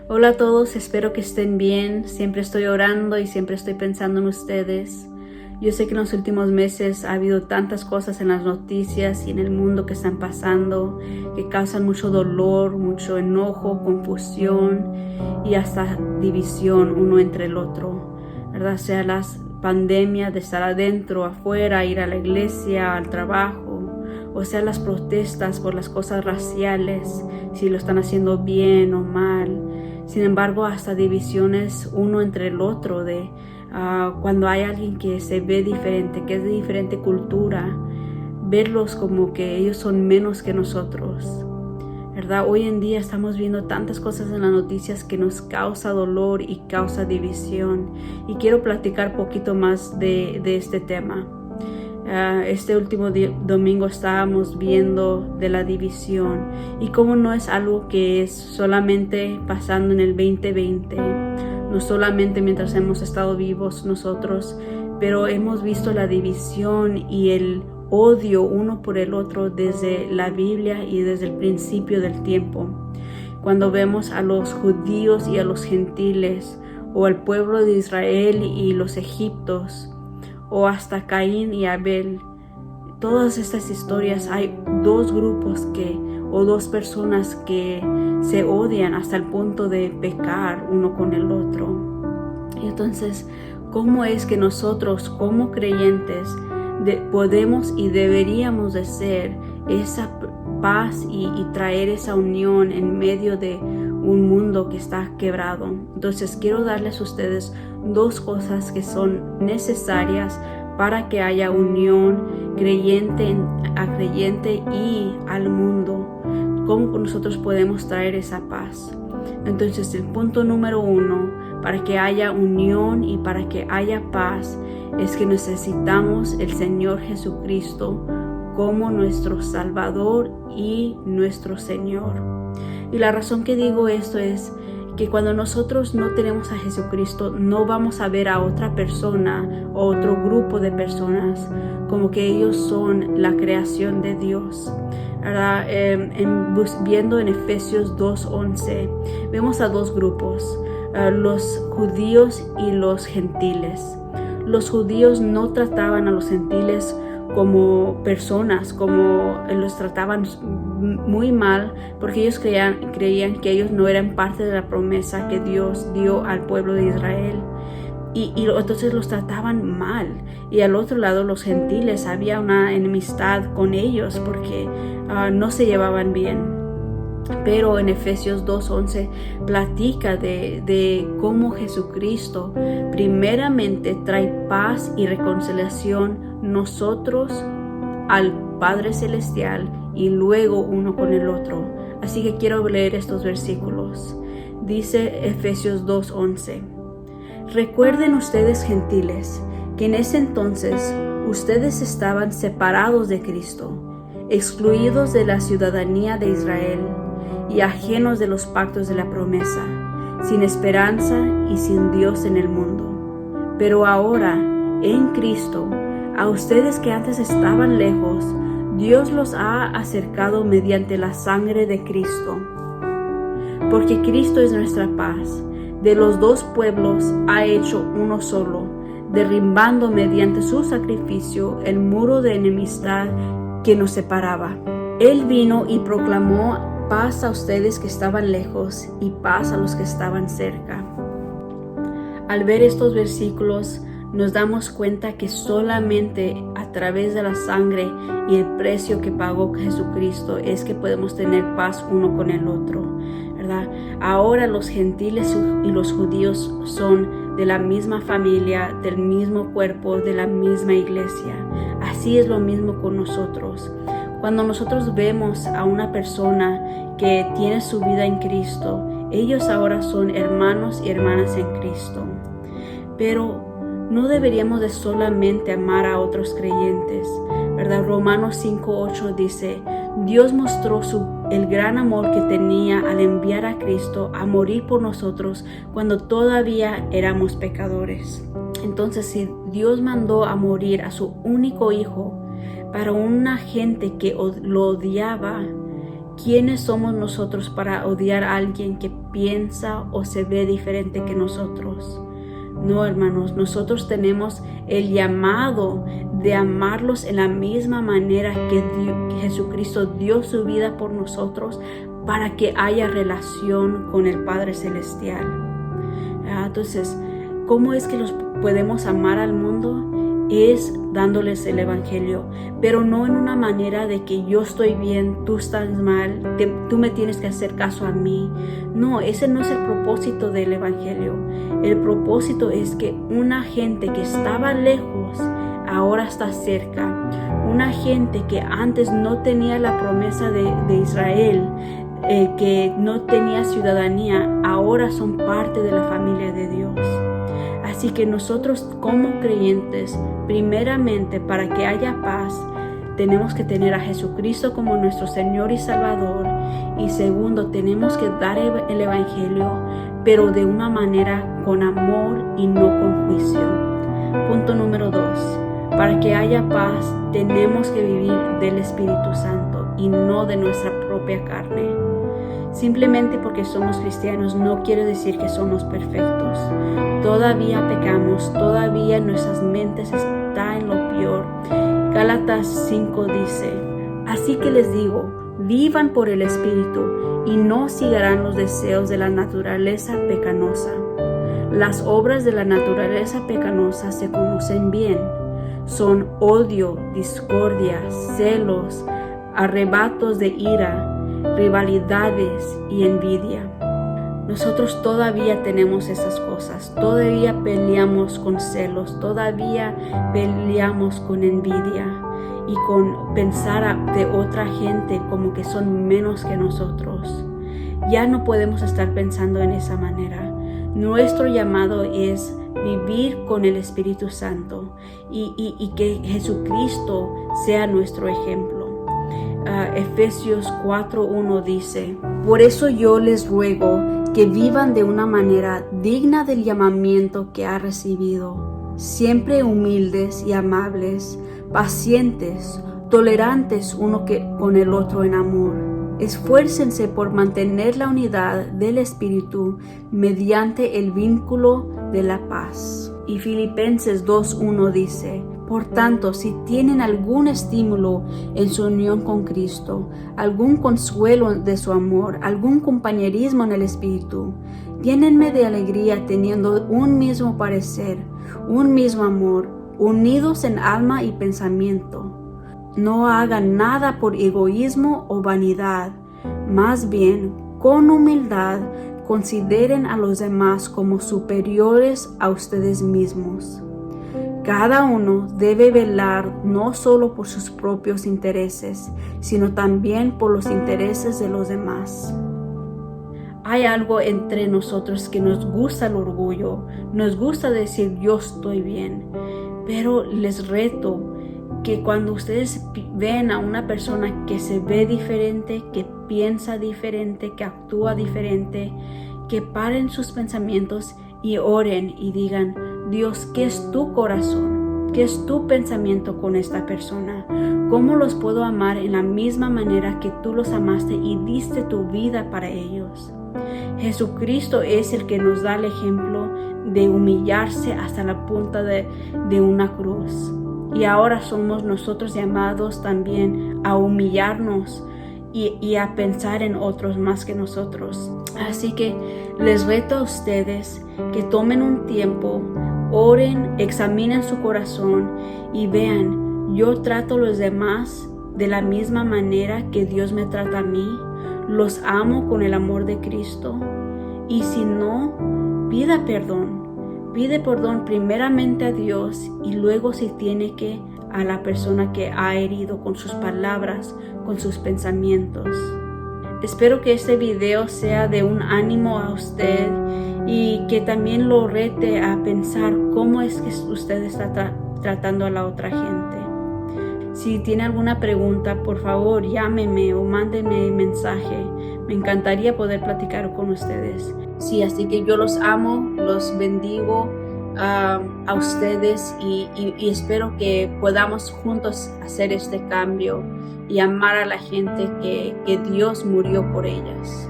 Hola a todos, espero que estén bien. Siempre estoy orando y siempre estoy pensando en ustedes. Yo sé que en los últimos meses ha habido tantas cosas en las noticias y en el mundo que están pasando, que causan mucho dolor, mucho enojo, confusión y hasta división uno entre el otro, ¿verdad? Sea la pandemia de estar adentro, afuera, ir a la iglesia, al trabajo, o sea las protestas por las cosas raciales, si lo están haciendo bien o mal. Sin embargo, hasta divisiones uno entre el otro de cuando hay alguien que se ve diferente, que es de diferente cultura, verlos como que ellos son menos que nosotros, ¿verdad? Hoy en día estamos viendo tantas cosas en las noticias que nos causa dolor y causa división. Y quiero platicar poquito más de este tema. Este último domingo estábamos viendo de la división y cómo no es algo que es solamente pasando en el 2020, no solamente mientras hemos estado vivos nosotros, pero hemos visto la división y el odio uno por el otro desde la Biblia y desde el principio del tiempo. Cuando vemos a los judíos y a los gentiles, o al pueblo de Israel y los egipcios, o hasta Caín y Abel, todas estas historias hay dos grupos o dos personas que se odian hasta el punto de pecar uno con el otro. Y entonces, ¿cómo es que nosotros como creyentes podemos y deberíamos de ser esa paz y traer esa unión en medio de un mundo que está quebrado? Entonces quiero darles a ustedes dos cosas que son necesarias para que haya unión creyente a creyente y al mundo. ¿Cómo nosotros podemos traer esa paz? Entonces el punto número 1 para que haya unión y para que haya paz es que necesitamos el Señor Jesucristo como nuestro Salvador y nuestro Señor. Y la razón que digo esto es que cuando nosotros no tenemos a Jesucristo, no vamos a ver a otra persona o otro grupo de personas como que ellos son la creación de Dios. Ahora, viendo en Efesios 2:11, vemos a dos grupos, los judíos y los gentiles. Los judíos no trataban a los gentiles como personas, como los trataban muy mal, porque ellos creían que ellos no eran parte de la promesa que Dios dio al pueblo de Israel. Y entonces los trataban mal. Y al otro lado, los gentiles, había una enemistad con ellos porque no se llevaban bien. Pero en Efesios 2:11 platica de cómo Jesucristo primeramente trae paz y reconciliación nosotros al Padre Celestial y luego uno con el otro. Así que quiero leer estos versículos. Dice Efesios 2:11: Recuerden ustedes, gentiles, que en ese entonces ustedes estaban separados de Cristo, excluidos de la ciudadanía de Israel y ajenos de los pactos de la promesa, sin esperanza y sin Dios en el mundo. Pero ahora, en Cristo, a ustedes que antes estaban lejos, Dios los ha acercado mediante la sangre de Cristo. Porque Cristo es nuestra paz. De los dos pueblos ha hecho uno solo, derribando mediante su sacrificio el muro de enemistad que nos separaba. Él vino y proclamó paz a ustedes que estaban lejos y paz a los que estaban cerca. Al ver estos versículos, nos damos cuenta que solamente a través de la sangre y el precio que pagó Jesucristo es que podemos tener paz uno con el otro, ¿verdad? Ahora los gentiles y los judíos son de la misma familia, del mismo cuerpo, de la misma iglesia. Así es lo mismo con nosotros. Cuando nosotros vemos a una persona que tiene su vida en Cristo, ellos ahora son hermanos y hermanas en Cristo. Pero no deberíamos de solamente amar a otros creyentes, ¿verdad? Romanos 5:8 dice: Dios mostró el gran amor que tenía al enviar a Cristo a morir por nosotros cuando todavía éramos pecadores. Entonces, si Dios mandó a morir a su único hijo para una gente que lo odiaba, ¿Quiénes somos nosotros para odiar a alguien que piensa o se ve diferente que nosotros? No, hermanos, nosotros tenemos el llamado de amarlos en la misma manera que Jesucristo dio su vida por nosotros para que haya relación con el Padre Celestial. Entonces, ¿cómo es que los podemos amar al mundo? Es dándoles el Evangelio, pero no en una manera de que yo estoy bien, tú estás mal, tú me tienes que hacer caso a mí. No, ese no es el propósito del Evangelio. El propósito es que una gente que estaba lejos ahora está cerca. Una gente que antes no tenía la promesa de Israel, que no tenía ciudadanía, ahora son parte de la familia de Dios. Así que nosotros como creyentes, primeramente para que haya paz, tenemos que tener a Jesucristo como nuestro Señor y Salvador. Y segundo, tenemos que dar el Evangelio, pero de una manera con amor y no con juicio. Punto número 2. Para que haya paz, tenemos que vivir del Espíritu Santo y no de nuestra propia carne. Simplemente porque somos cristianos no quiere decir que somos perfectos. Todavía pecamos, todavía nuestras mentes están en lo peor. Gálatas 5 dice: así que les digo, vivan por el Espíritu y no sigan los deseos de la naturaleza pecaminosa. Las obras de la naturaleza pecaminosa se conocen bien. Son odio, discordia, celos, arrebatos de ira, rivalidades y envidia. Nosotros todavía tenemos esas cosas, todavía peleamos con celos, todavía peleamos con envidia y con pensar de otra gente como que son menos que nosotros. Ya no podemos estar pensando en esa manera. Nuestro llamado es vivir con el Espíritu Santo y que Jesucristo sea nuestro ejemplo. Efesios 4:1 dice: por eso yo les ruego que vivan de una manera digna del llamamiento que ha recibido, siempre humildes y amables, pacientes, tolerantes uno con el otro en amor. Esfuércense por mantener la unidad del Espíritu mediante el vínculo de la paz. Y Filipenses 2:1 dice: por tanto, si tienen algún estímulo en su unión con Cristo, algún consuelo de su amor, algún compañerismo en el Espíritu, llénenme de alegría teniendo un mismo parecer, un mismo amor, unidos en alma y pensamiento. No hagan nada por egoísmo o vanidad, más bien, con humildad, consideren a los demás como superiores a ustedes mismos. Cada uno debe velar no solo por sus propios intereses, sino también por los intereses de los demás. Hay algo entre nosotros que nos gusta el orgullo, nos gusta decir yo estoy bien, pero les reto que cuando ustedes ven a una persona que se ve diferente, que piensa diferente, que actúa diferente, que paren sus pensamientos y oren y digan: Dios, ¿qué es tu corazón? ¿Qué es tu pensamiento con esta persona? ¿Cómo los puedo amar en la misma manera que tú los amaste y diste tu vida para ellos? Jesucristo es el que nos da el ejemplo de humillarse hasta la punta de una cruz. Y ahora somos nosotros llamados también a humillarnos y a pensar en otros más que nosotros. Así que les reto a ustedes que tomen un tiempo, oren, examinen su corazón y vean: yo trato a los demás de la misma manera que Dios me trata a mí, los amo con el amor de Cristo. Y si no, pida perdón primeramente a Dios y luego, si tiene que, a la persona que ha herido con sus palabras, con sus pensamientos. Espero que este video sea de un ánimo a usted y que también lo rete a pensar cómo es que usted está tratando a la otra gente. Si tiene alguna pregunta, por favor llámeme o mándeme mensaje. Me encantaría poder platicar con ustedes. Sí, así que yo los amo, los bendigo a ustedes y espero que podamos juntos hacer este cambio y amar a la gente que Dios murió por ellas.